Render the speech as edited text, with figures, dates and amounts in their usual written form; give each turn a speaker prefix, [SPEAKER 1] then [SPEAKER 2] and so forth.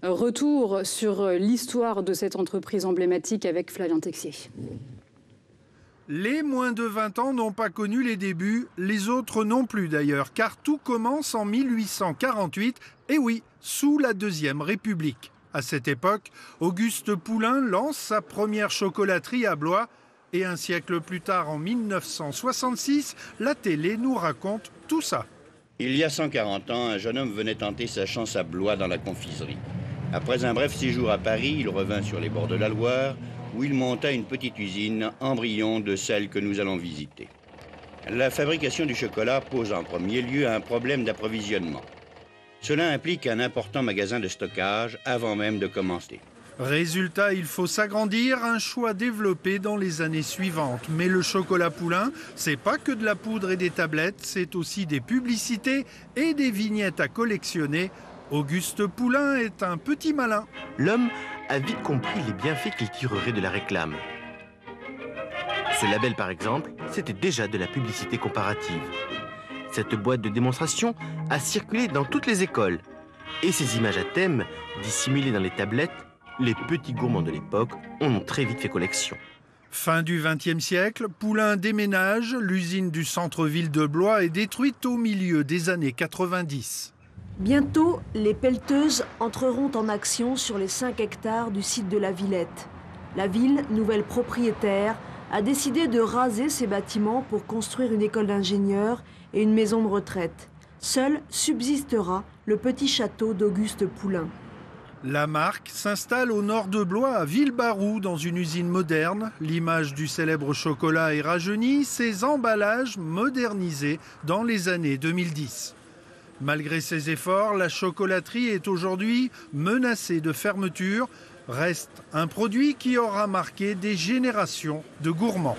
[SPEAKER 1] Retour sur l'histoire de cette entreprise emblématique avec Flavien Texier.
[SPEAKER 2] Les moins de 20 ans n'ont pas connu les débuts, les autres non plus d'ailleurs, car tout commence en 1848, et oui, sous la Deuxième République. À cette époque, Auguste Poulain lance sa première chocolaterie à Blois, et un siècle plus tard, en 1966, la télé nous raconte tout ça.
[SPEAKER 3] Il y a 140 ans, un jeune homme venait tenter sa chance à Blois dans la confiserie. Après un bref séjour à Paris, il revint sur les bords de la Loire, où il monta une petite usine, embryon de celle que nous allons visiter. La fabrication du chocolat pose en premier lieu un problème d'approvisionnement. Cela implique un important magasin de stockage avant même de commencer.
[SPEAKER 2] Résultat, il faut s'agrandir, un choix développé dans les années suivantes. Mais le chocolat Poulain, c'est pas que de la poudre et des tablettes, c'est aussi des publicités et des vignettes à collectionner. Auguste Poulain est un petit malin.
[SPEAKER 4] L'homme a vite compris les bienfaits qu'il tirerait de la réclame. Ce label, par exemple, c'était déjà de la publicité comparative. Cette boîte de démonstration a circulé dans toutes les écoles. Et ces images à thème, dissimulées dans les tablettes, les petits gourmands de l'époque en ont très vite fait collection.
[SPEAKER 2] Fin du XXe siècle, Poulain déménage, l'usine du centre-ville de Blois est détruite au milieu des années 90.
[SPEAKER 5] Bientôt, les pelleteuses entreront en action sur les 5 hectares du site de la Villette. La ville, nouvelle propriétaire, a décidé de raser ces bâtiments pour construire une école d'ingénieurs et une maison de retraite. Seul subsistera le petit château d'Auguste Poulain.
[SPEAKER 2] La marque s'installe au nord de Blois, à Villebarou, dans une usine moderne. L'image du célèbre chocolat est rajeunie, ses emballages modernisés dans les années 2010. Malgré ses efforts, la chocolaterie est aujourd'hui menacée de fermeture. Reste un produit qui aura marqué des générations de gourmands.